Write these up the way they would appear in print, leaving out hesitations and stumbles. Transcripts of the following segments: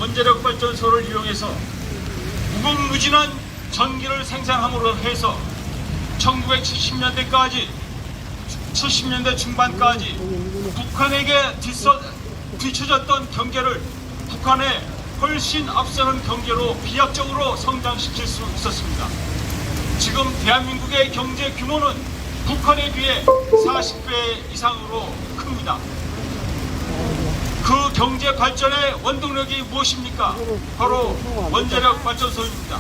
원자력 발전소를 이용해서 무궁무진한 전기를 생산함으로 해서 1970년대 중반까지 북한에게 뒤처졌던 경제를 북한에 훨씬 앞서는 경제로 비약적으로 성장시킬 수 있었습니다. 지금 대한민국의 경제 규모는 북한에 비해 40배 이상으로 큽니다. 그 경제 발전의 원동력이 무엇입니까? 바로 원자력 발전소입니다.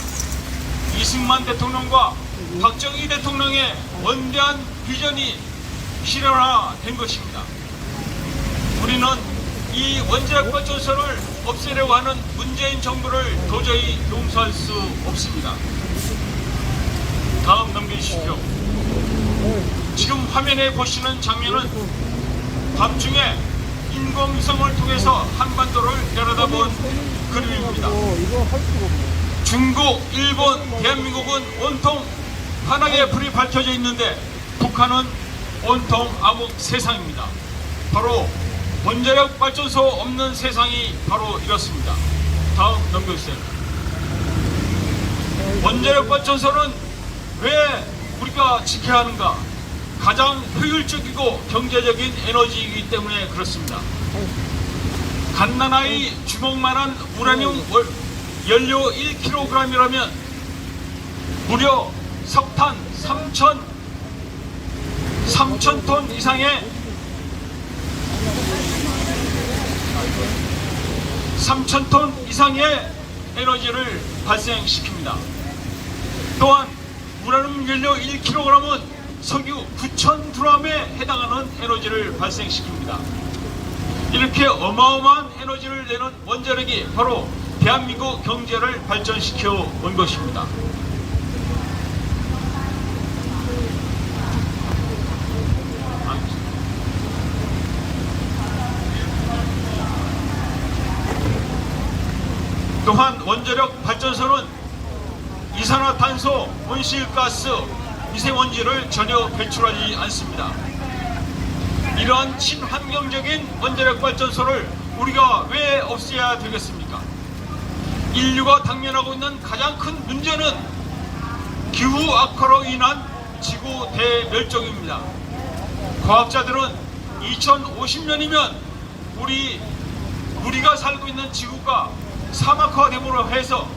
이승만 대통령과 박정희 대통령의 원대한 비전이 실현화된 것입니다. 우리는 이 원자력 발전소를 없애려고 하는 문재인 정부를 도저히 용서할 수 없습니다. 다음 넘겨주십시오. 지금 화면에 보시는 장면은 밤중에 인공위성을 통해서 한반도를 내려다본 그림입니다. 중국, 일본, 대한민국은 온통 환하게 불이 밝혀져 있는데 북한은 온통 암흑 세상입니다. 바로 원자력 발전소 없는 세상이 바로 이렇습니다. 다음 넘겨주세요. 원자력 발전소는 왜 우리가 지켜야 하는가? 가장 효율적이고 경제적인 에너지이기 때문에 그렇습니다. 갓난아이 주먹만한 우라늄 연료 1kg이라면 무려 석탄 3,000톤 이상의 3,000톤 이상의 에너지를 발생시킵니다. 또한 우라늄 연료 1kg은 석유 9,000g에 해당하는 에너지를 발생시킵니다. 이렇게 어마어마한 에너지를 내는 원자력이 바로 대한민국 경제를 발전시켜 온 것입니다. 또한 원자력 발전소는 이산화탄소, 온실가스, 미세먼지를 전혀 배출하지 않습니다. 이러한 친환경적인 원자력 발전소를 우리가 왜 없애야 되겠습니까? 인류가 당면하고 있는 가장 큰 문제는 기후 악화로 인한 지구 대멸종입니다. 과학자들은 2050년이면 우리가 살고 있는 지구가 사막화됨으로 해서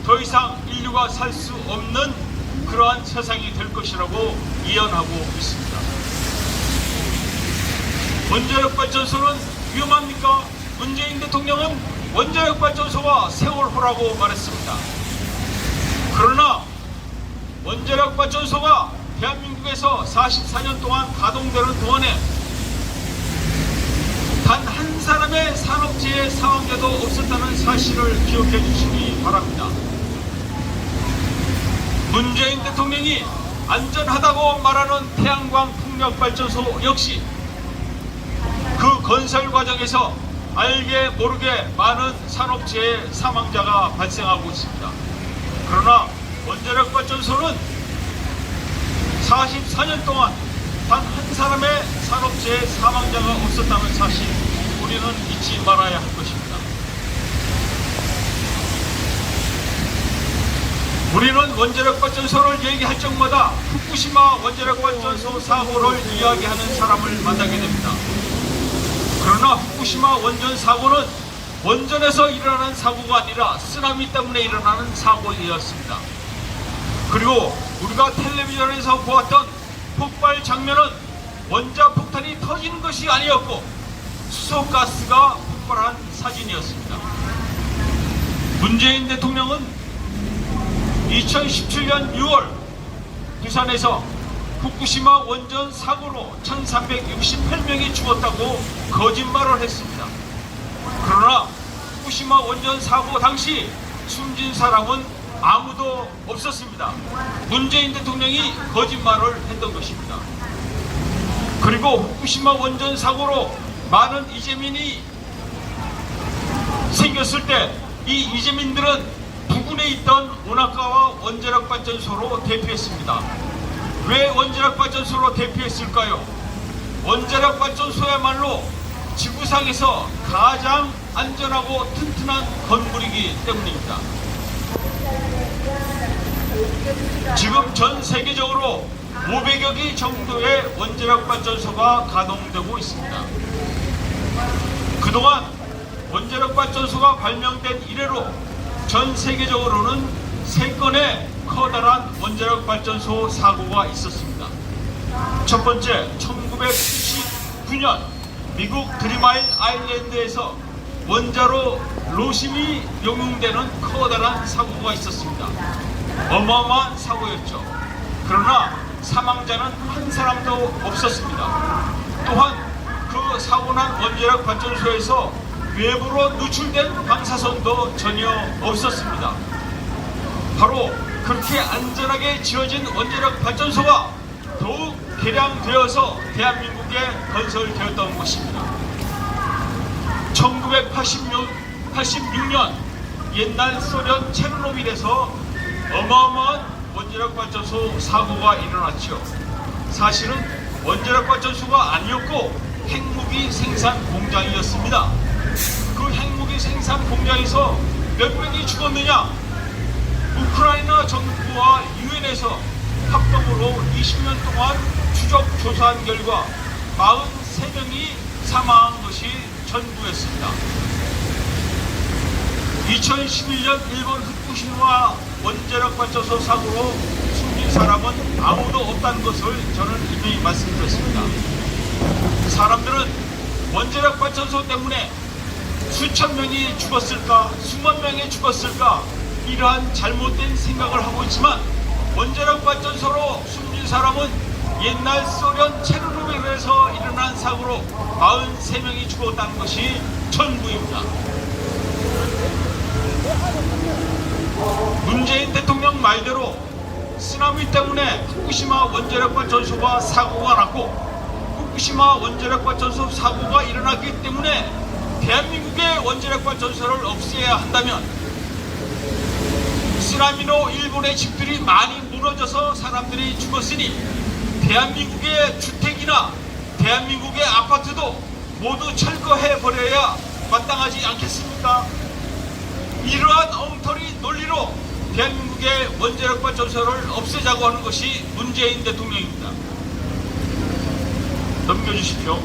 더 이상 인류가 살 수 없는 그러한 세상이 될 것이라고 예언하고 있습니다. 원자력 발전소는 위험합니까? 문재인 대통령은 원자력 발전소와 세월호라고 말했습니다. 그러나 원자력 발전소가 대한민국에서 44년 동안 가동되는 동안에 단 한 사람의 산업재해 사망자도 없었다는 사실을 기억해 주시기 바랍니다. 문재인 대통령이 안전하다고 말하는 태양광 풍력발전소 역시 그 건설 과정에서 알게 모르게 많은 산업재해 사망자가 발생하고 있습니다. 그러나 원자력 발전소는 44년 동안 단 한 사람의 산업재해 사망자가 없었다는 사실 우리는 잊지 말아야 할 것입니다. 우리는 원자력 발전소를 얘기할 적마다 후쿠시마 원자력 발전소 사고를 이야기하는 사람을 만나게 됩니다. 그러나 후쿠시마 원전 사고는 원전에서 일어나는 사고가 아니라 쓰나미 때문에 일어나는 사고였습니다. 그리고 우리가 텔레비전에서 보았던 폭발 장면은 원자폭탄이 터지는 것이 아니었고 수소가스가 폭발한 사진이었습니다. 문재인 대통령은 2017년 6월 부산에서 후쿠시마 원전 사고로 1368명이 죽었다고 거짓말을 했습니다. 그러나 후쿠시마 원전 사고 당시 숨진 사람은 아무도 없었습니다. 문재인 대통령이 거짓말을 했던 것입니다. 그리고 후쿠시마 원전 사고로 많은 이재민이 생겼을 때 이 이재민들은 부근에 있던 온화가와 원자력 발전소로 대피했습니다. 왜 원자력 발전소로 대피했을까요? 원자력 발전소야말로 지구상에서 가장 안전하고 튼튼한 건물이기 때문입니다. 지금 전 세계적으로 500여 개 정도의 원자력 발전소가 가동되고 있습니다. 그동안 원자력 발전소가 발명된 이래로 전 세계적으로는 3건의 커다란 원자력 발전소 사고가 있었습니다. 첫 번째, 1979년 미국 드림아일 아일랜드에서 원자로 로심이 용융되는 커다란 사고가 있었습니다. 어마어마한 사고였죠. 그러나 사망자는 한 사람도 없었습니다. 또한 그 사고난 원자력 발전소에서 외부로 누출된 방사선도 전혀 없었습니다. 바로 그렇게 안전하게 지어진 원자력 발전소가 더욱 개량되어서 대한민국에 건설되었던 것입니다. 1986년 옛날 소련 체르노빌에서 어마어마한 원자력 발전소 사고가 일어났죠. 사실은 원자력 발전소가 아니었고 핵무기 생산 공장이었습니다. 그 핵무기 생산 공장에서 몇 명이 죽었느냐? 우크라이나 정부와 유엔에서 합동으로 20년 동안 추적 조사한 결과 43명이 사망한 것이 전부였습니다. 2011년 일본 후쿠시마 원자력 발전소 사고로 숨진 사람은 아무도 없다는 것을 저는 이미 말씀드렸습니다. 사람들은 원자력 발전소 때문에 수천 명이 죽었을까, 수만 명이 죽었을까, 이러한 잘못된 생각을 하고 있지만 원자력 발전소로 숨진 사람은 옛날 소련 체르노빌에서 일어난 사고로 43명이 죽었다는 것이 전부입니다. 문재인 대통령 말대로 쓰나미 때문에 후쿠시마 원자력 발전소가 사고가 났고 후쿠시마 원자력 발전소 사고가 일어났기 때문에 대한민국의 원자력 발전소를 없애야 한다면 쓰나미로 일본의 집들이 많이 무너져서 사람들이 죽었으니 대한민국의 주택이나 대한민국의 아파트도 모두 철거해버려야 마땅하지 않겠습니까? 이러한 엉터리 논리로 대한민국의 원자력 발전소를 없애자고 하는 것이 문재인 대통령입니다. 넘겨주십시오.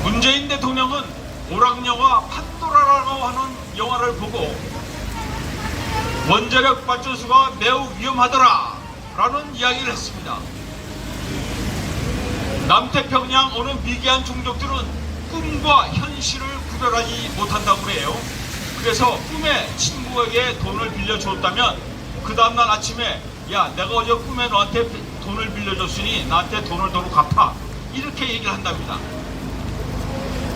문재인 대통령은 오락영화 판도라라고 하는 영화를 보고 원자력 발전소가 매우 위험하더라 라는 이야기를 했습니다. 남태평양 어느 미개한 종족들은 꿈과 현실을 구별하지 못한다고 그래요. 그래서 꿈에 친구에게 돈을 빌려줬다면 그 다음날 아침에 야, 내가 어제 꿈에 너한테 돈을 빌려줬으니 나한테 돈을 도로 갚아, 이렇게 얘기를 한답니다.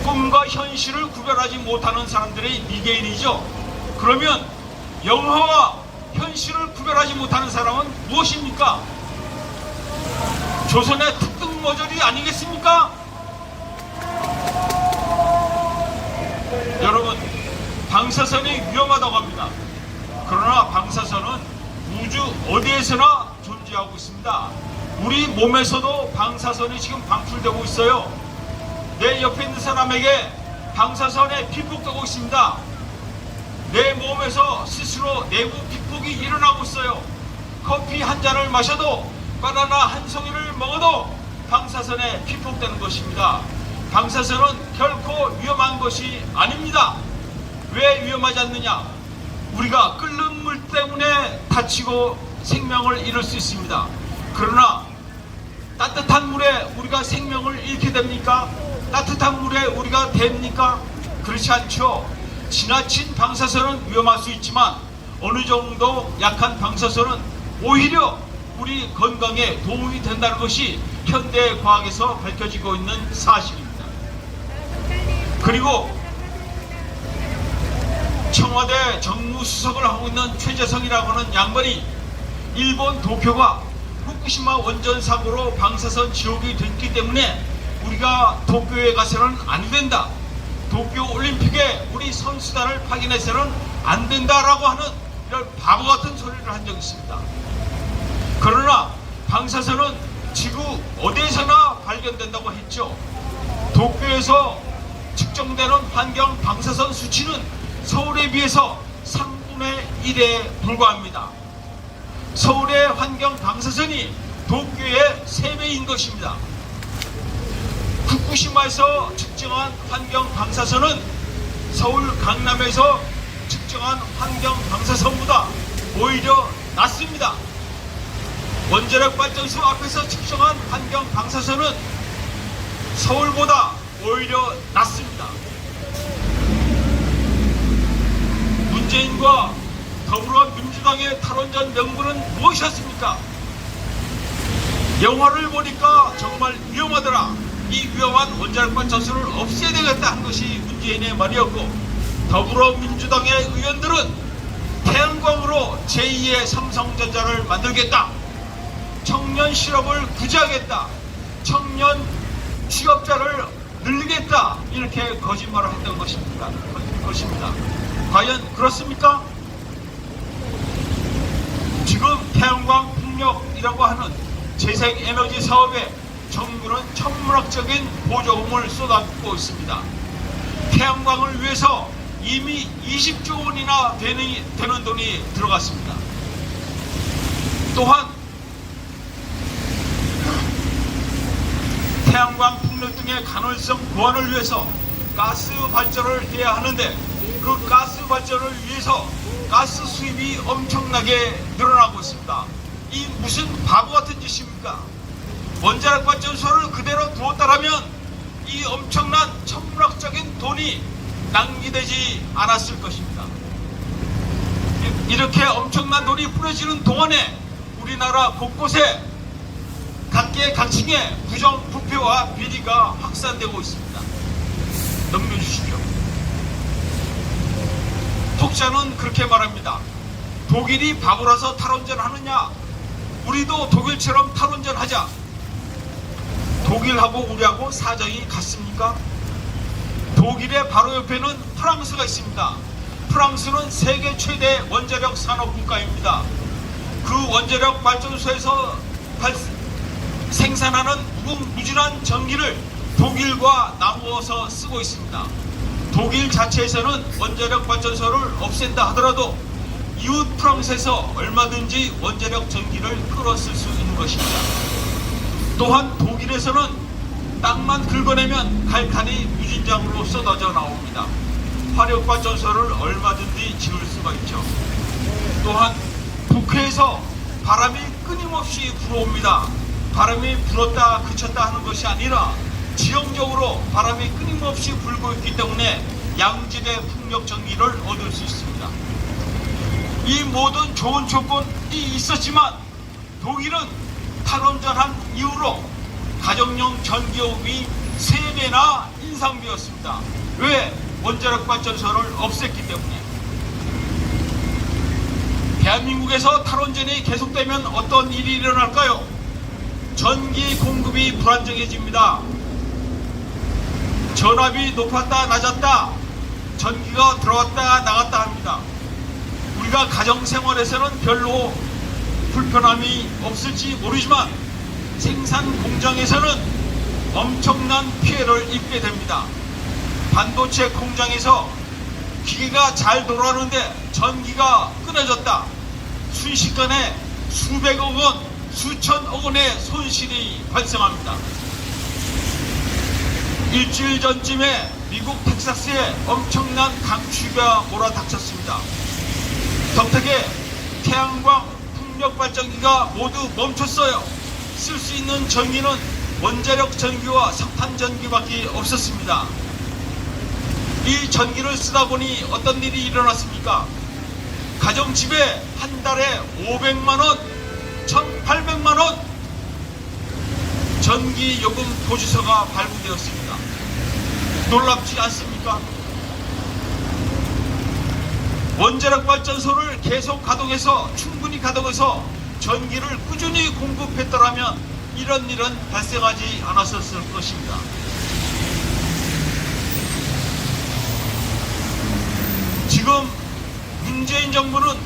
꿈과 현실을 구별하지 못하는 사람들이 미개인이죠. 그러면 영화와 현실을 구별하지 못하는 사람은 무엇입니까? 조선의 특등머저리 아니겠습니까? 여러분, 방사선이 위험하다고 합니다. 그러나 방사선은 우주 어디에서나 존재하고 있습니다. 우리 몸에서도 방사선이 지금 방출되고 있어요. 내 옆에 있는 사람에게 방사선에 피폭되고 있습니다. 내 몸에서 스스로 내부 피폭이 일어나고 있어요. 커피 한 잔을 마셔도, 바나나 한 송이를 먹어도 방사선에 피폭되는 것입니다. 방사선은 결코 위험한 것이 아닙니다. 왜 위험하지 않느냐? 우리가 끓는 물 때문에 다치고 생명을 잃을 수 있습니다. 그러나 따뜻한 물에 우리가 생명을 잃게 됩니까? 따뜻한 물에 우리가 됩니까? 그렇지 않죠. 지나친 방사선은 위험할 수 있지만 어느 정도 약한 방사선은 오히려 우리 건강에 도움이 된다는 것이 현대 과학에서 밝혀지고 있는 사실입니다. 그리고 청와대 정무수석을 하고 있는 최재성이라고 하는 양반이 일본 도쿄가 후쿠시마 원전 사고로 방사선 지옥이 됐기 때문에 우리가 도쿄에 가서는 안 된다, 도쿄 올림픽에 우리 선수단을 파견해서는 안 된다라고 하는 이런 바보 같은 소리를 한 적이 있습니다. 그러나 방사선은 지구 어디에서나 발견 발견된다고 했죠. 도쿄에서 측정되는 환경 방사선 수치는 서울에 비해서 3분의 1에 불과합니다. 서울의 환경 방사선이 도쿄의 3배인 것입니다. 후쿠시마에서 측정한 환경 방사선은 서울 강남에서 측정한 환경 방사선보다 오히려 낮습니다. 원자력 발전소 앞에서 측정한 환경 방사선은 서울보다 오히려 낮습니다. 문재인과 더불어민주당의 탈원전 명분은 무엇이었습니까? 영화를 보니까 정말 위험하더라. 이 위험한 원자력 발전소를 없애야 되겠다 한 것이 문재인의 말이었고, 더불어민주당의 의원들은 태양광으로 제2의 삼성전자를 만들겠다, 청년 실업을 구제하겠다, 청년 취업자를 늘리겠다, 이렇게 거짓말을 했던 것입니다. 과연 그렇습니까? 지금 태양광 풍력이라고 하는 재생에너지 사업에 정부는 천문학적인 보조금을 쏟아붓고 있습니다. 태양광을 위해서 이미 20조 원이나 되는 돈이 들어갔습니다. 또한 태양광 풍력 등의 가능성 보완을 위해서 가스 발전을 해야 하는데, 그 가스 발전을 위해서 가스 수입이 엄청나게 늘어나고 있습니다. 이 무슨 바보 같은 짓입니까? 원자력 발전소를 그대로 두었다라면 이 엄청난 천문학적인 돈이 낭비되지 않았을 것입니다. 이렇게 엄청난 돈이 뿌려지는 동안에 우리나라 곳곳에 각계각층의 부정부패와 비리가 확산되고 있습니다. 넘겨주십시오. 독자는 그렇게 말합니다. 독일이 바보라서 탈원전 하느냐? 우리도 독일처럼 탈원전 하자. 독일하고 우리하고 사정이 같습니까? 독일의 바로 옆에는 프랑스가 있습니다. 프랑스는 세계 최대 원자력 산업 국가입니다. 그 원자력 발전소에서 생산하는 무궁무진한 전기를 독일과 나누어서 쓰고 있습니다. 독일 자체에서는 원자력 발전소를 없앤다 하더라도 이웃 프랑스에서 얼마든지 원자력 전기를 끌어쓸 수 있는 것입니다. 또한 독일에서는 땅만 긁어내면 갈칸이 무진장으로 쏟아져 나옵니다. 화력발전소를 얼마든지 지을 수가 있죠. 또한 북해에서 바람이 끊임없이 불어옵니다. 바람이 불었다 그쳤다 하는 것이 아니라 지형적으로 바람이 끊임없이 불고 있기 때문에 양질의 풍력 전기를 얻을 수 있습니다. 이 모든 좋은 조건이 있었지만 독일은 탈원전한 이후로 가정용 전기요금이 3배나 인상되었습니다. 왜? 원자력 발전소를 없앴기 때문에. 대한민국에서 탈원전이 계속되면 어떤 일이 일어날까요? 전기 공급이 불안정해집니다. 전압이 높았다 낮았다 전기가 들어왔다 나갔다 합니다. 우리가 가정생활에서는 별로 불편함이 없을지 모르지만 생산 공장에서는 엄청난 피해를 입게 됩니다. 반도체 공장에서 기계가 잘 돌아가는데 전기가 끊어졌다. 순식간에 수백억 원, 수천억 원의 손실이 발생합니다. 일주일 전쯤에 미국 텍사스에 엄청난 강추위가 몰아닥쳤습니다. 덕택에 태양광 풍력 발전기가 모두 멈췄어요. 쓸 수 있는 전기는 원자력 전기와 석탄 전기밖에 없었습니다. 이 전기를 쓰다 보니 어떤 일이 일어났습니까? 가정집에 한 달에 500만원, 1800만원 전기요금 보지서가 발부되었습니다. 놀랍지 않습니까? 원자력 발전소를 계속 가동해서 충분히 가동해서 전기를 꾸준히 공급했더라면 이런 일은 발생하지 않았었을 것입니다. 지금 문재인 정부는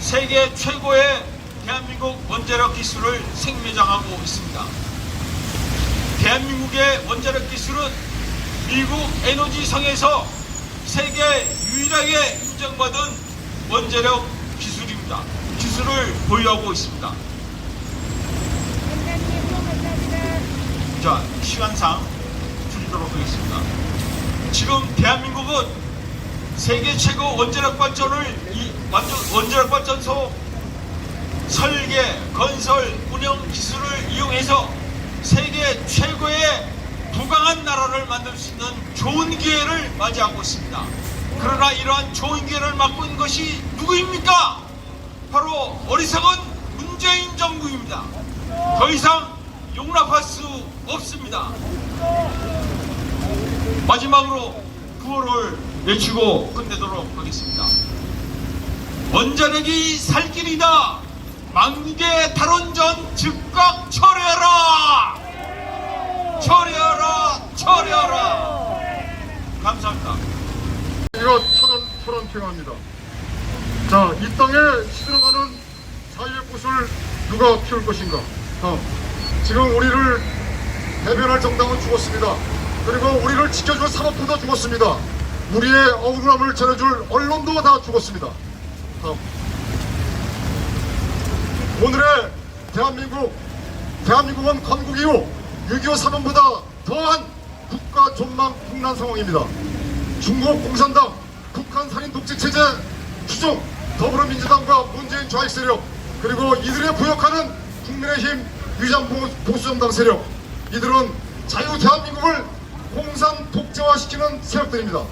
세계 최고의 대한민국 원자력 기술을 생매장하고 있습니다. 대한민국의 원자력 기술은 미국 에너지성에서 세계 유일하게 인정받은 원자력 기술입니다. 기술을 보유하고 있습니다. 자, 시간상 줄이도록 하겠습니다. 지금 대한민국은 세계 최고 원자력 발전소 설계, 건설, 운영 기술을 이용해서 세계 최고의 부강한 나라를 만들 수 있는 좋은 기회를 맞이하고 있습니다. 그러나 이러한 좋은 기회를 맞고 있는 것이 누구입니까? 바로 어리석은 문재인 정부입니다. 더 이상 용납할 수 없습니다. 마지막으로 구호를 외치고 끝내도록 하겠습니다. 원자력이 살 길이다. 만국의 탈원전 즉각 철회하라. 철회하라. 철회하라. 감사합니다. 이거 철원 필요합니다. 자, 이 땅에 시들어가는 사유의 꽃을 누가 피울 것인가? 지금 우리를 대변할 정당은 죽었습니다. 그리고 우리를 지켜줄 산업도 다 죽었습니다. 우리의 억울함을 전해줄 언론도 다 죽었습니다. 오늘의 대한민국은 건국 이후 6.25 사범보다 더한 국가 존망 국난 상황입니다. 중국 공산당, 북한 살인 독재체제 추종, 더불어민주당과 문재인 좌익 세력, 그리고 이들에 부역하는 국민의힘 위장 보수정당 세력, 이들은 자유 대한민국을 공산 독재화시키는 세력들입니다.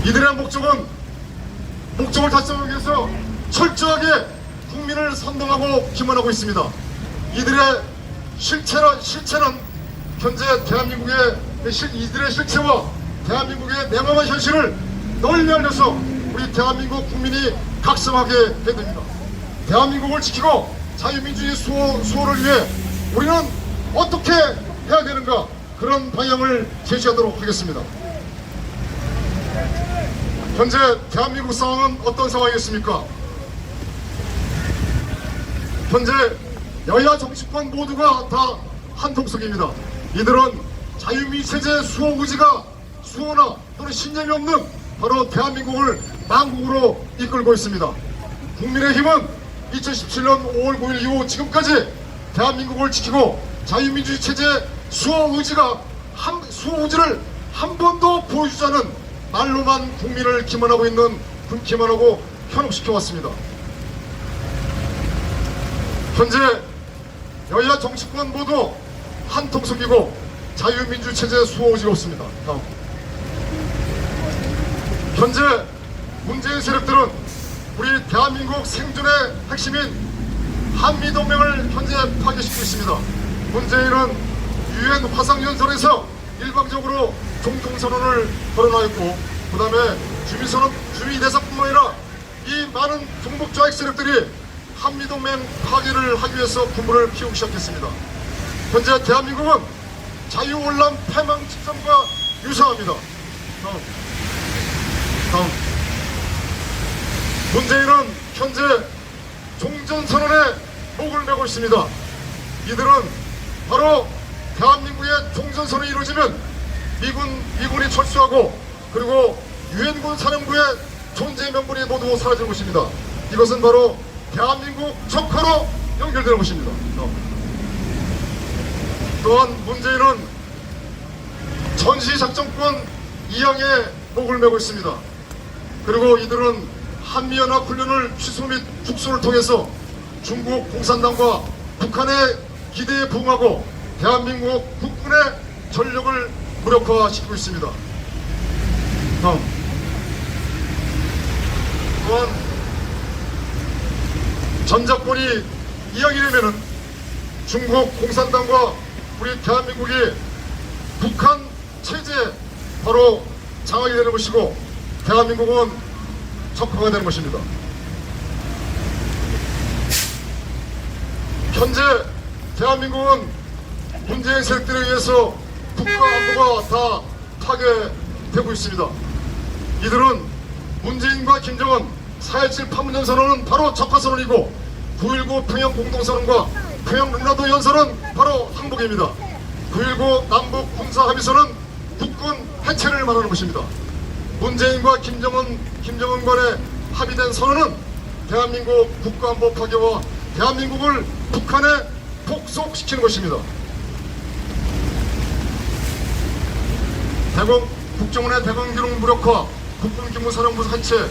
이들의 목적을 달성하기 위해서 철저하게 국민을 선동하고 기만하고 있습니다. 이들의 실체는 현재 이들의 실체와 대한민국의 냉엄한 현실을 널리 알려서 우리 대한민국 국민이 각성하게 됩니다. 대한민국을 지키고 자유민주주의 수호를 위해 우리는 어떻게 해야 되는가, 그런 방향을 제시하도록 하겠습니다. 현재 대한민국 상황은 어떤 상황이겠습니까? 현재 여야 정치권 모두가 다 한통속입니다. 이들은 자유민주체제 수호나 또는 신념이 없는 바로 대한민국을 망국으로 이끌고 있습니다. 국민의힘은 2017년 5월 9일 이후 지금까지 대한민국을 지키고 자유민주주의 체제 수호 의지를 한 번도 보여주지 않은 말로만 국민을 기만하고 현혹시켜 왔습니다. 현재 여야 정치권 모두 한통속이고 자유민주 체제 수호 의지가 없습니다. 현재 문재인 세력들은 우리 대한민국 생존의 핵심인 한미동맹을 현재 파괴시키고 있습니다. 문재인은 유엔 화상연설에서 일방적으로 종통선언을 벌여놨고, 그 다음에 주민대사뿐만 아니라 이 많은 종북좌익 세력들이 한미동맹 파괴를 하기 위해서 군부를 피우기 시작했습니다. 현재 대한민국은 자유올람 패망 직전과 유사합니다. 다음. 문재인은 현재 종전선언에 목을 메고 있습니다. 이들은 바로 대한민국의 종전선언이 이루어지면 미군이 철수하고, 그리고 유엔군 사령부의 존재 명분이 모두 사라질 것입니다. 이것은 바로 대한민국 적화로 연결되는 것입니다. 또한 문재인은 전시작전권 이양에 목을 메고 있습니다. 그리고 이들은 한미연합 훈련을 취소 및 축소를 통해서 중국 공산당과 북한의 기대에 부응하고 대한민국 국군의 전력을 무력화시키고 있습니다. 또한 전작권이 이양이 되면은 중국 공산당과 우리 대한민국이 북한 체제에 바로 장악이 되는 것이고, 대한민국은 적화가 되는 것입니다. 현재 대한민국은 문재인 세력들에 의해서 국가 안보가 다 파괴되고 있습니다. 이들은 문재인과 김정은 4.17 판문점 선언은 바로 적화선언이고, 9.19 평양 공동선언과 평양 릉라도 연설은 바로 항복입니다. 9.19 남북 군사합의서는 국군 해체를 말하는 것입니다. 문재인과 김정은 간의 합의된 선언은 대한민국 국가안보 파괴와 대한민국을 북한에 복속시키는 것입니다. 국정원의 대공기록 무력화, 국군기무사령부 해체,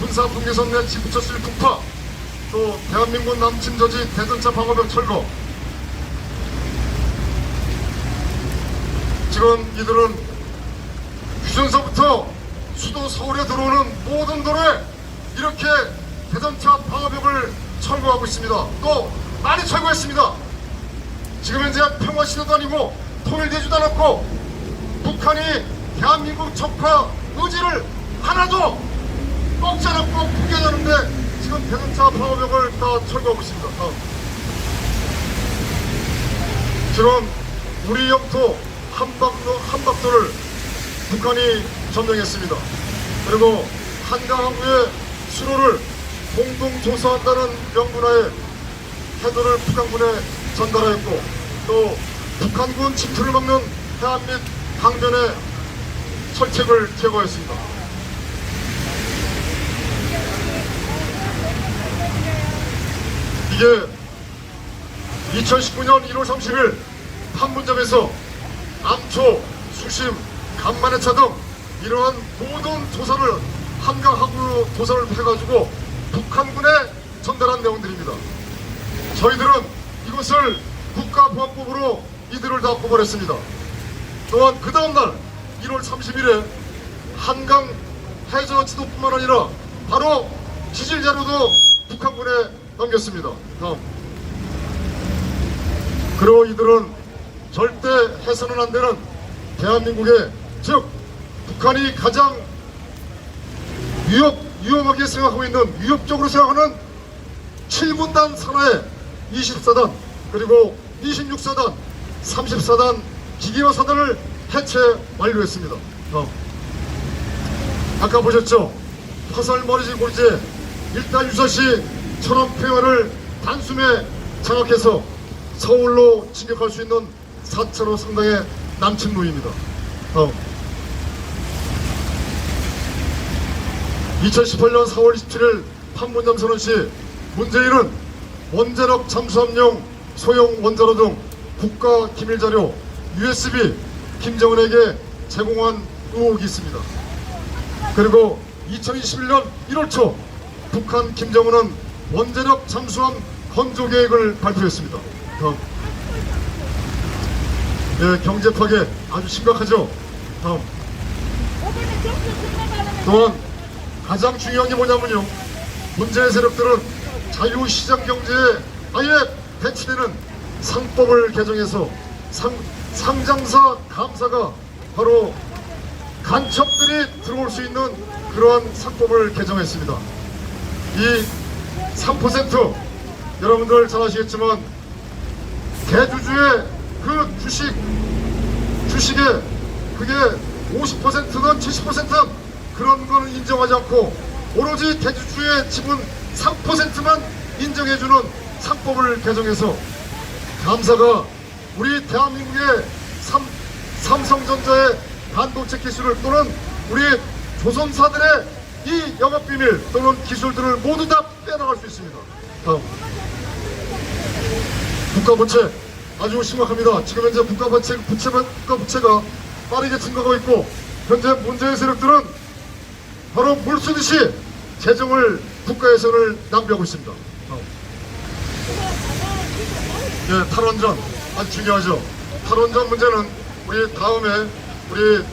군사분계선 내 지부처실 국파, 또 대한민국 남침 저지 대전차 방어벽 철거. 지금 이들은 휴전서부터 수도 서울에 들어오는 모든 도로에 이렇게 대전차 방어벽을 철거하고 있습니다. 또 많이 철거했습니다. 지금 현재 평화시대도 아니고 통일되지도 않았고 북한이 대한민국 적화 의지를 하나도 꺾지 않았고 포기하자는데 지금 대전차 방어벽을 다 철거하고 있습니다. 지금 우리 영토 한박도를 북한이 점령했습니다. 그리고 한강항구의 수로를 공동 조사한다는 명분하에 태도를 북한군에 전달하였고 또 북한군 침투를 막는 해안 및 강변에 철책을 제거했습니다. 이게 2019년 1월 30일 판문점에서 암초, 수심, 간만해차 등 이러한 모든 조사를 한강하구 조사를 해가지고 북한군에 전달한 내용들입니다. 저희들은 이것을 국가보안법으로 이들을 다 고발했습니다. 또한 그 다음날 1월 30일에 한강 해저 지도뿐만 아니라 바로 지질 자료도 북한군에 넘겼습니다. 그리고 이들은 절대 해서는 안 되는 대한민국의 즉 북한이 가장 위험하게 생각하고 있는 위협적으로 생각하는 7군단 산하의 24단 그리고 26사단 34단 기계화사단을 해체 완료했습니다. 아까 보셨죠? 화살 머리지 고리제 일단 유사시 천안평화를 단숨에 장악해서 서울로 진격할 수 있는 4차로 상당의 남침로입니다. 2018년 4월 27일 판문점 선언 시 문재인은 원자력 잠수함용 소형 원자로 등 국가 기밀 자료 USB 김정은에게 제공한 의혹이 있습니다. 그리고 2021년 1월 초 북한 김정은은 원자력 잠수함 건조 계획을 발표했습니다. 경제 파괴 아주 심각하죠. 또한 가장 중요한 게 뭐냐면요, 문재인 세력들은 자유시장 경제에 아예 배치되는 상법을 개정해서 상장사 감사가 바로 간첩들이 들어올 수 있는 그러한 상법을 개정했습니다. 이 3% 여러분들 잘 아시겠지만 대주주의 그 주식에 그게 50%든 70%든 그런 거는 인정하지 않고 오로지 대주주의 지분 3%만 인정해주는 상법을 개정해서 감사가 우리 대한민국의 삼성전자의 반도체 기술을 또는 우리 조선사들의 이 영업비밀 또는 기술들을 모두 다 빼나갈 수 있습니다. 다음 국가부채 아주 심각합니다. 지금 현재 국가부채가 빠르게 증가하고 있고 현재 문재인 세력들은 바로 물쓰듯이 재정을 국가 예산을 낭비하고 있습니다. 탈원전 아주 중요하죠. 탈원전 문제는 우리 다음에 우리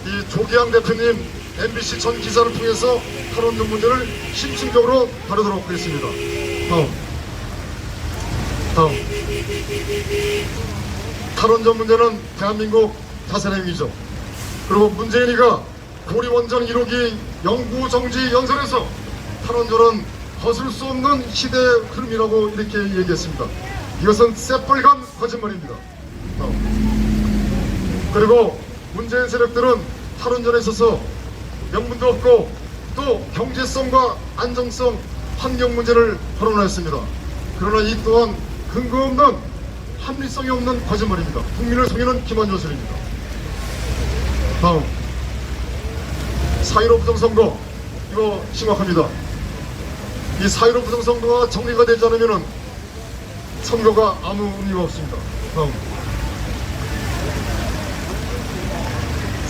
이 조기양 대표님 MBC 전 기사를 통해서 탈원전 문제를 심층적으로 다루도록 하겠습니다. 다음 탈원전 문제는 대한민국 자살의 행위죠. 그리고 문재인이가 고리원전 1호기 영구정지 연설에서 탈원전은 거슬 수 없는 시대의 흐름이라고 이렇게 얘기했습니다. 이것은 새빨간 거짓말입니다. 그리고 문재인 세력들은 탈원전에 있어서 명분도 없고 또 경제성과 안정성, 환경 문제를 거론하였습니다. 그러나 이 또한 근거 없는 합리성이 없는 거짓말입니다. 국민을 속이는 기만요술입니다. 다음 4.15 부정선거, 이거 심각합니다. 이 4.15 부정선거가 정리가 되지 않으면 선거가 아무 의미가 없습니다. 다음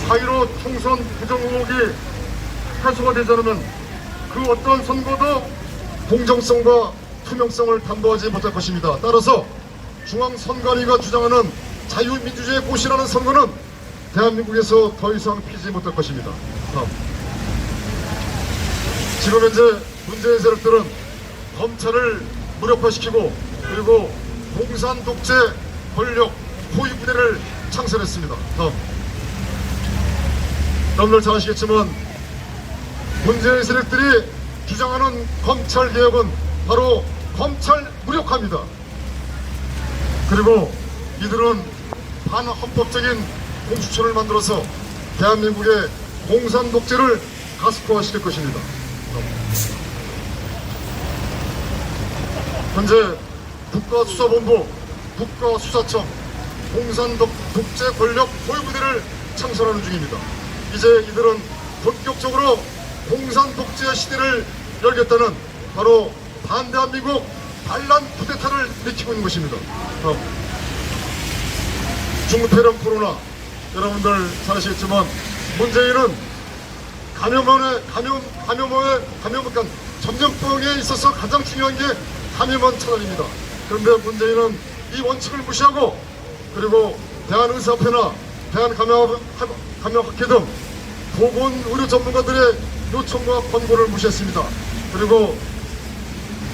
4.15 총선 부정 의혹이 해소가 되지 않으면 그 어떤 선거도 공정성과 투명성을 담보하지 못할 것입니다. 따라서 중앙선관위가 주장하는 자유민주주의의 꽃이라는 선거는 대한민국에서 더 이상 피지 못할 것입니다. 다음. 지금 현재 문재인 세력들은 검찰을 무력화시키고 그리고 공산 독재 권력 포위 부대를 창설했습니다. 다음. 여러분들 잘 아시겠지만 문재인 세력들이 주장하는 검찰 개혁은 바로 검찰 무력화입니다. 그리고 이들은 반헌법적인 공수처를 만들어서 대한민국의 공산 독재를 가속화시킬 것입니다. 현재 국가수사본부, 국가수사청, 공산 독재 권력 포위부대를 창설하는 중입니다. 이제 이들은 본격적으로 공산 독재 시대를 열겠다는 바로 반대한민국 반란 쿠데타를 일으키고 있는 것입니다. 중국폐렴 코로나, 여러분들 잘 아시겠지만 문재인은 그러니까 전염병에 있어서 가장 중요한 게 감염원 차단입니다. 그런데 문재인은 이 원칙을 무시하고 그리고 대한의사협회나 대한감염학회 등 보건의료 전문가들의 요청과 권고를 무시했습니다. 그리고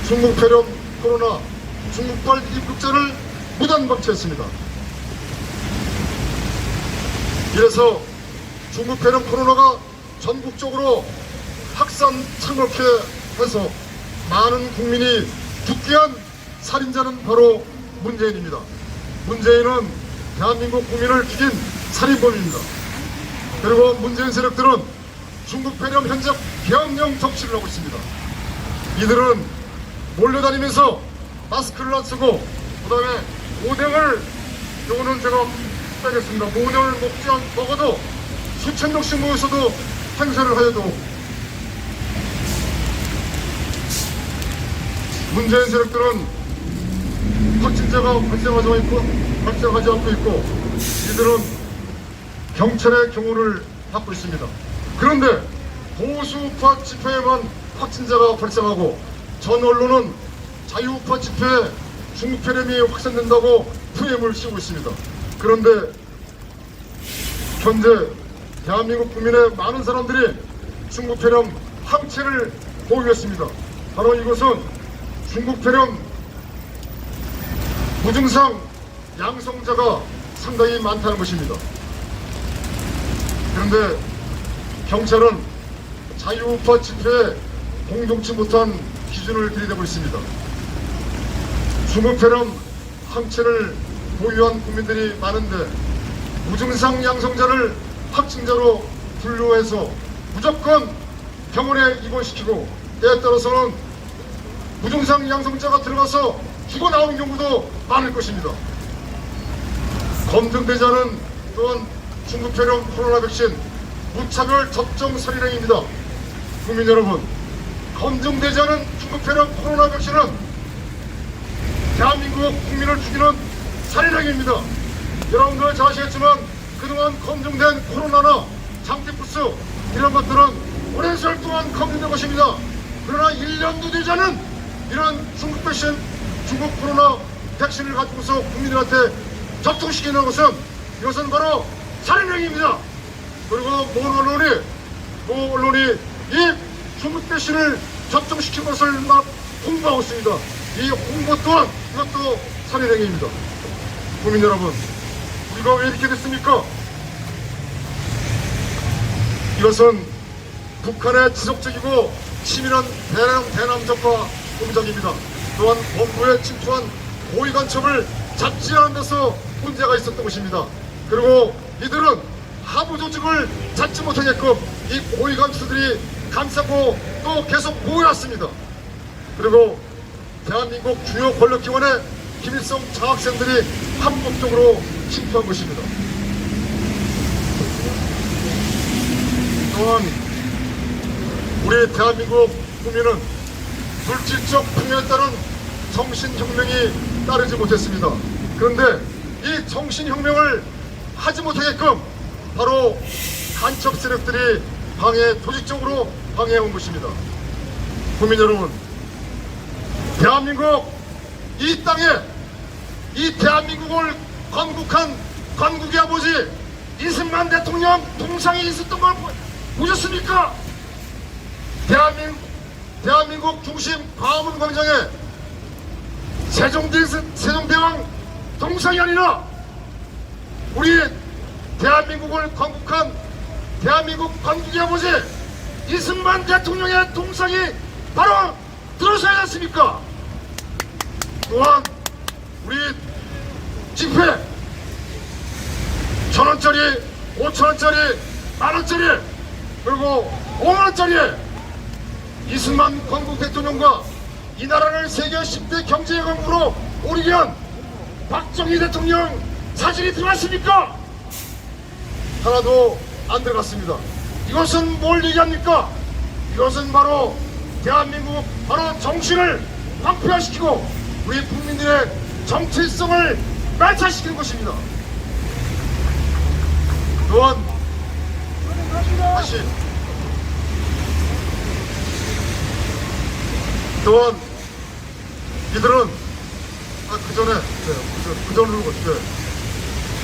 중국폐렴 코로나, 중국발 입국자를 무단 박치했습니다. 이래서 중국폐렴 코로나가 전국적으로 확산 창궐케 해서 많은 국민이 죽게 한 살인자는 바로 문재인입니다. 문재인은 대한민국 국민을 죽인 살인범입니다. 그리고 문재인 세력들은 중국폐렴 현장 계엄령 정치를 하고 있습니다. 이들은 몰려다니면서 마스크를 안 쓰고 그 다음에 오뎅을, 요거는 제가 빼겠습니다. 오뎅을 먹어도 수천 명씩 모여서도 행사를 하여도 문재인 세력들은 확진자가 발생하지 않고 있고 이들은 경찰의 경호를 받고 있습니다. 그런데 보수우파 집회에만 확진자가 발생하고 전 언론은 자유우파 집회에 중국폐렴이 확산된다고 프레임을 씌우고 있습니다. 그런데 현재 대한민국 국민의 많은 사람들이 중국폐렴 항체를 보유했습니다. 바로 이것은 중국폐렴 무증상 양성자가 상당히 많다는 것입니다. 그런데 경찰은 자유우파 집회에 공동치 못한 기준을 들이대고 있습니다. 중국폐렴 항체를 보유한 국민들이 많은데 무증상 양성자를 확진자로 분류해서 무조건 병원에 입원시키고 때에 따라서는 무증상 양성자가 들어가서 죽어 나오는 경우도 많을 것입니다. 검증되지 않은 또한 중국폐렴 코로나 백신 무차별 접종 살인행위입니다. 국민 여러분, 검증되지 않은 중국폐렴 코로나 백신은 대한민국 국민을 죽이는 살인행위입니다. 여러분들 잘 아시겠지만 그동안 검증된 코로나나 장티푸스 이런 것들은 오랜 시간 동안 검증된 것입니다. 그러나 1년도 되지 않은 이런 중국 백신, 중국 코로나 백신을 가지고서 국민들한테 접종시키는 것은 이것은 바로 살인행위입니다. 그리고 모 언론이 이 중국 백신을 접종시킨 것을 막 홍보하고 있습니다. 이 홍보 또한 이것도 살인행위입니다. 국민 여러분, 우리가 왜 이렇게 됐습니까? 이것은 북한의 지속적이고 치밀한 대남적과 공작입니다. 또한 본부에 침투한 고위 간첩을 잡지 않은 데서 문제가 있었던 것입니다. 그리고 이들은 하부 조직을 잡지 못하게끔 이 고위 간첩들이 감싸고 또 계속 모여왔습니다. 그리고 대한민국 주요 권력기관의 김일성 장학생들이 합법적으로 침투한 것입니다. 또한 우리 대한민국 국민은 물질적 풍요에 따른 정신혁명이 따르지 못했습니다. 그런데 이 정신혁명을 하지 못하게끔 바로 간첩 세력들이 조직적으로 방해해온 것입니다. 국민 여러분, 대한민국 이 땅에 이 대한민국을 건국한 건국의 아버지 이승만 대통령 동상이 있었던 걸 보셨습니까? 대한민국 중심 광화문 광장에 세종대왕 동상이 아니라 우리 대한민국을 건국한 대한민국 건국의 아버지 이승만 대통령의 동상이 바로 들어서야 했습니까? 또한 우리 집회 1,000원짜리, 5,000원짜리, 만원짜리 그리고 5만원짜리에 이승만 건국 대통령과 이 나라를 세계 10대 경제 강국으로 오르게 한 박정희 대통령 사진이 들어갔습니까? 하나도 안 들어갔습니다. 이것은 뭘 얘기합니까? 이것은 바로 대한민국 바로 정신을 황폐화시키고 우리 국민들의 정체성을 말살시키는 것입니다. 또한 이들은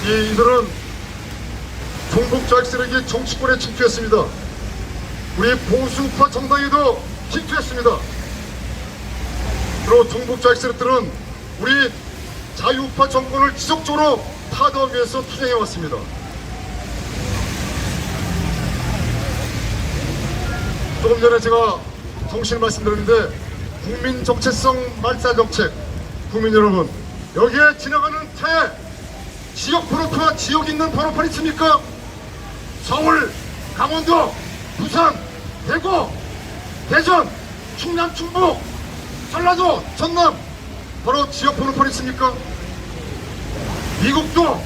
이들은 종북좌익 세력이 정치권에 침투했습니다. 우리 보수우파 정당에도 침투했습니다. 그리고 종북좌익 세력들은 우리 자유우파 정권을 지속적으로 타도하기 위해서 투쟁해왔습니다. 조금 전에 제가 정신을 말씀드렸는데 국민 정체성 말살 정책, 국민 여러분, 여기에 지나가는 차에 지역 번호표와 지역 있는 번호판 있습니까? 서울, 강원도, 부산, 대구, 대전, 충남, 충북, 전라도, 전남 바로 지역 번호판 있습니까? 미국도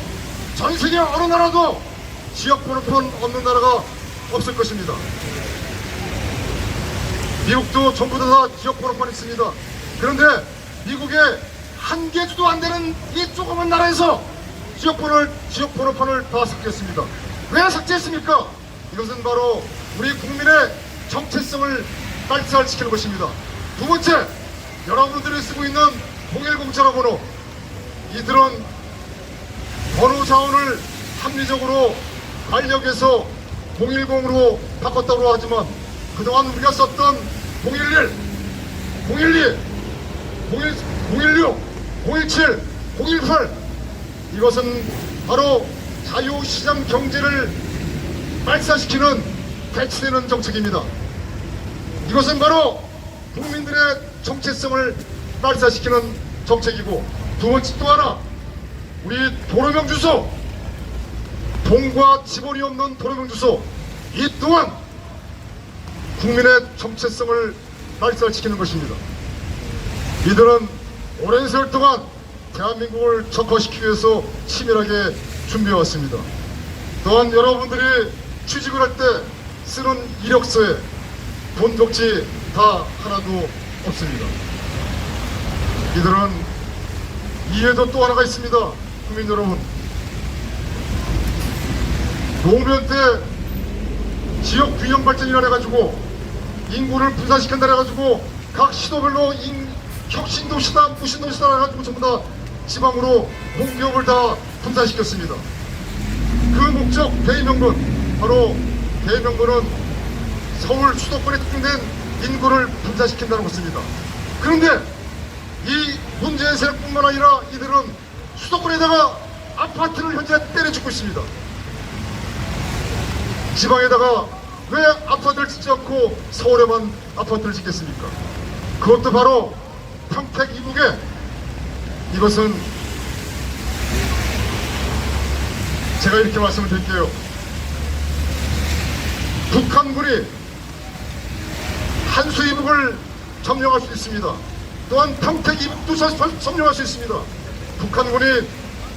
전 세계 어느 나라도 지역 번호판 없는 나라가 없을 것입니다. 미국도 전부 다 지역 번호판 있습니다. 그런데 미국의 한 개 주도 안 되는 이 조그만 나라에서 지역 번호판을 다 삭제했습니다. 왜 삭제했습니까? 이것은 바로 우리 국민의 정체성을 말살시키는 것입니다. 두 번째, 여러분들이 쓰고 있는 010 전화번호, 이들은 번호 자원을 합리적으로 관리역에서 010으로 바꿨다고 하지만 그동안 우리가 썼던 011, 012, 016, 017, 018 이것은 바로 자유시장 경제를 말살시키는 대치되는 정책입니다. 이것은 바로 국민들의 정체성을 말살시키는 정책이고, 두 번째 또 하나, 우리 도로명 주소, 동과 지번이 없는 도로명 주소, 이 또한 국민의 정체성을 말살시키는 것입니다. 이들은 오랜 세월 동안 대한민국을 적화시키기 위해서 치밀하게 준비해왔습니다. 또한 여러분들이 취직을 할 때 쓰는 이력서에 돈 적지 다 하나도 없습니다. 이들은 이에도 또 하나가 있습니다. 국민 여러분, 노무현 때 지역 균형 발전이라 해가지고 인구를 분산시킨다 해가지고 각 시도별로 혁신도시다 무신도시다 해가지고 전부 다 지방으로 공기업을 다 분산시켰습니다. 그 목적 대의명분, 바로 대의명분은 서울 수도권에 집중된 인구를 분산시킨다는 것입니다. 그런데 이 문재인 세력뿐만 아니라 이들은 수도권에다가 아파트를 현재 때려주고 있습니다. 지방에다가 왜 아파트를 짓지 않고 서울에만 아파트를 짓겠습니까? 그것도 바로 평택 이북에, 이것은 제가 이렇게 말씀을 드릴게요. 북한군이 한수 이북을 점령할 수 있습니다. 또한 평택 이북도 점령할 수 있습니다. 북한군이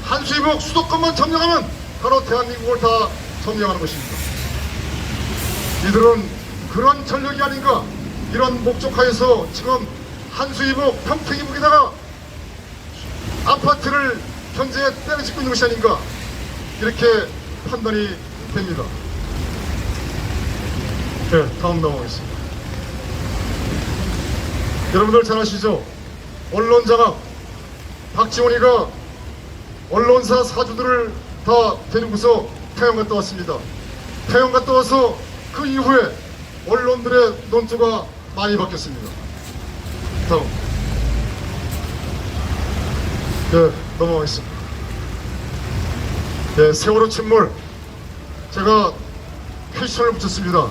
한수이복 수도권만 점령하면 바로 대한민국을 다 점령하는 것입니다. 이들은 그런 전력이 아닌가, 이런 목적하에서 지금 한수이복 평택이북에다가 아파트를 현재 때려짓고 있는 것이 아닌가, 이렇게 판단이 됩니다. 네, 다음 넘어가겠습니다. 여러분들 잘 아시죠? 언론장악, 박지원이가 언론사 사주들을 다 데리고서 태영 갔다 왔습니다. 태영 갔다 와서 그 이후에 언론들의 논조가 많이 바뀌었습니다. 다음. 네, 넘어가겠습니다. 네, 세월호 침몰. 제가 퀘스천을 붙였습니다.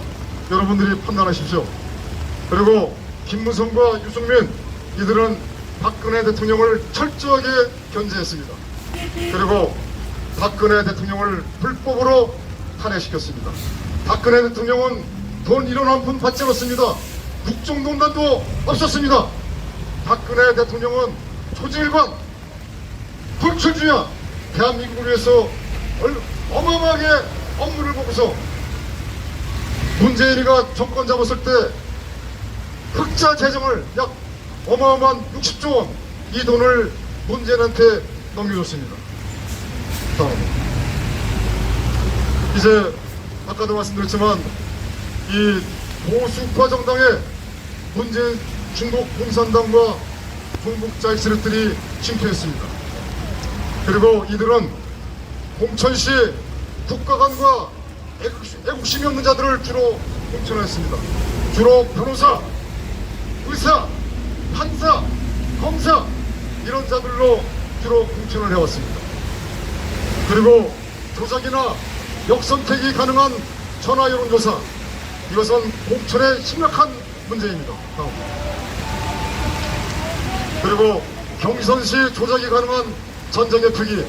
여러분들이 판단하십시오. 그리고 김무성과 유승민, 이들은 박근혜 대통령을 철저하게 견제했습니다. 그리고 박근혜 대통령을 불법으로 탄핵시켰습니다. 박근혜 대통령은 돈 1원 한 푼 받지 않았습니다. 국정농단도 없었습니다. 박근혜 대통령은 초지일관, 불출주야, 대한민국을 위해서 어마어마하게 업무를 보고서 문재인이가 정권 잡았을 때 흑자 재정을 약 어마어마한 60조 원, 이 돈을 문재인한테 넘겨줬습니다. 다음. 이제 아까도 말씀드렸지만 이 보수파 정당의 문재인 중국 공산당과 중국 자익 세력들이 침투했습니다. 그리고 이들은 공천시 국가관과 애국심이 없는 자들을 주로 공천했습니다. 주로 변호사, 의사, 판사, 검사, 이런 자들로 주로 공천을 해왔습니다. 그리고 조작이나 역선택이 가능한 전화 여론조사, 이것은 공천의 심각한 문제입니다. 다음. 그리고 경선시 조작이 가능한 전쟁의 투기,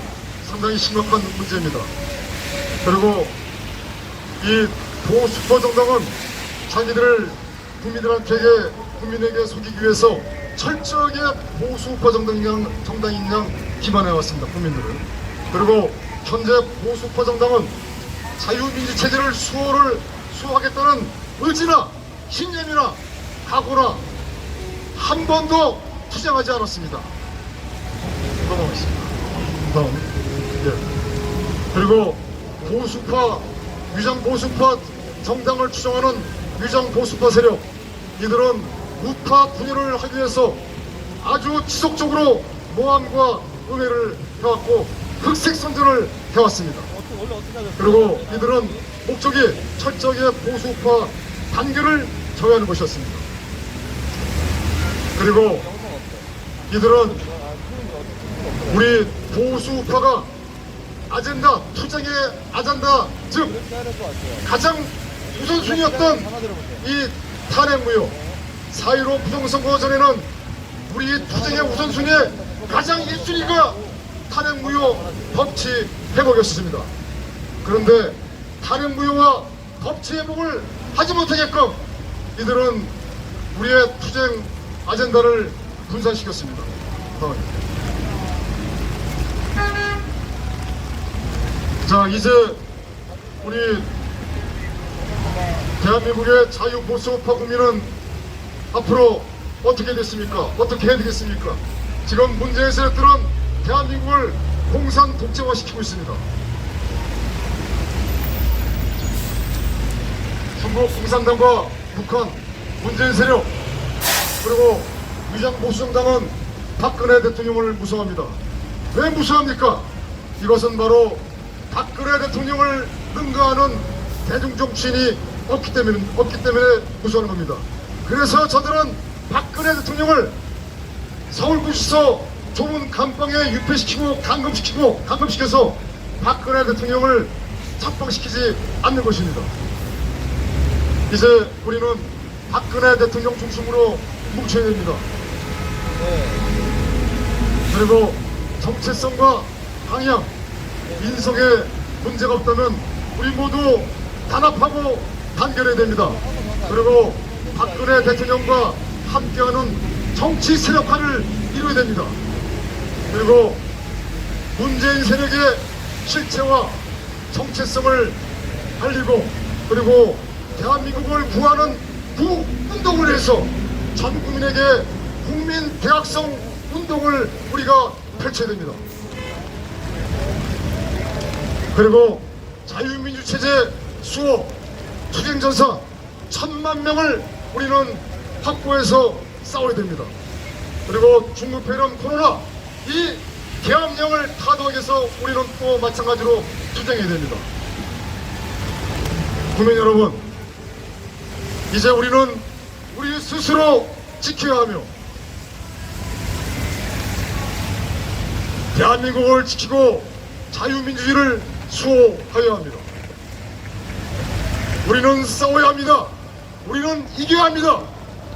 상당히 심각한 문제입니다. 그리고 이 보수파 정당은 자기들을 국민에게 속이기 위해서 철저하게 보수파 정당인 양 기반해 왔습니다. 국민들은. 그리고 현재 보수파 정당은 자유민주 체제를 수호하겠다는 의지나 신념이나 각오나 한 번도 투쟁하지 않았습니다. 넘어가겠습니다. 다음. 예. 그리고 보수파, 위장 보수파 정당을 추종하는 위장 보수파 세력, 이들은 우파 분열을 하기 위해서 아주 지속적으로 모함과 음해를 해왔고 흑색 선전을 해왔습니다. 그리고 이들은 목적이 철저하게 보수파 단결을 저해하는 것이었습니다. 그리고 이들은 우리 보수파가 아젠다, 투쟁의 아젠다, 즉 가장 우선순위였던 이 탄핵무효, 4.15 부정선거 전에는 우리 투쟁의 우선순위에 가장 1순위가 탄핵무효 법치 회복이었습니다. 그런데 탄핵무효와 법치 회복을 하지 못하게끔 이들은 우리의 투쟁 아젠다를 분산시켰습니다. 자, 이제 우리 대한민국의 자유보수파 국민은 앞으로 어떻게 됐습니까? 어떻게 해야 되겠습니까? 지금 문재인 세력들은 대한민국을 공산 독재화시키고 있습니다. 중국 공산당과 북한, 문재인 세력, 그리고 위장보수정당은 박근혜 대통령을 무서워합니다. 왜 무서워합니까? 이것은 바로 박근혜 대통령을 능가하는 대중정치인이 없기 때문에 무서워하는 겁니다. 그래서 저들은 박근혜 대통령을 서울구치소 좁은 감방에 유폐시키고 감금시켜서 박근혜 대통령을 석방시키지 않는 것입니다. 이제 우리는 박근혜 대통령 중심으로 뭉쳐야 됩니다. 그리고 정체성과 방향, 인성에 문제가 없다면 우리 모두 단합하고 단결해야 됩니다. 그리고 박근혜 대통령과 함께하는 정치 세력화를 이루어야 됩니다. 그리고 문재인 세력의 실체와 정체성을 알리고 그리고 대한민국을 구하는 구운동을 해서 전 국민에게 국민 대학성 운동을 우리가 펼쳐야 됩니다. 그리고 자유민주체제 수호 투쟁전사 1000만 명을 우리는 확보해서 싸워야 됩니다. 그리고 중국폐렴 코로나 이 계엄령을 타도하기 위해서 우리는 또 마찬가지로 투쟁해야 됩니다. 국민 여러분, 이제 우리는 우리 스스로 지켜야 하며 대한민국을 지키고 자유민주주의를 수호하여야 합니다. 우리는 싸워야 합니다. 우리는 이겨야 합니다.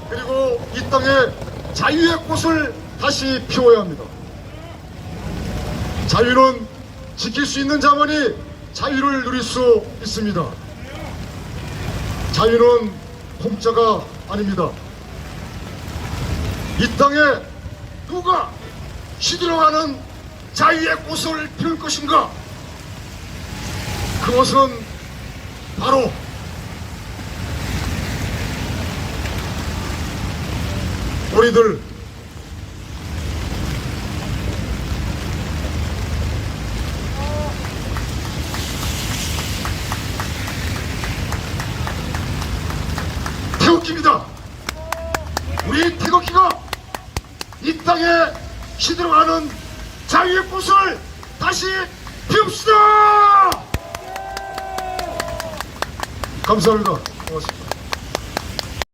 그리고 이 땅에 자유의 꽃을 다시 피워야 합니다. 자유는 지킬 수 있는 자만이 자유를 누릴 수 있습니다. 자유는 공짜가 아닙니다. 이 땅에 누가 시들어가는 자유의 꽃을 피울 것인가? 그것은 바로 우리들 태극기입니다. 우리 태극기가 이 땅에 시들어가는 자유의 꽃을 다시 피웁시다. 감사합니다. 고맙습니다.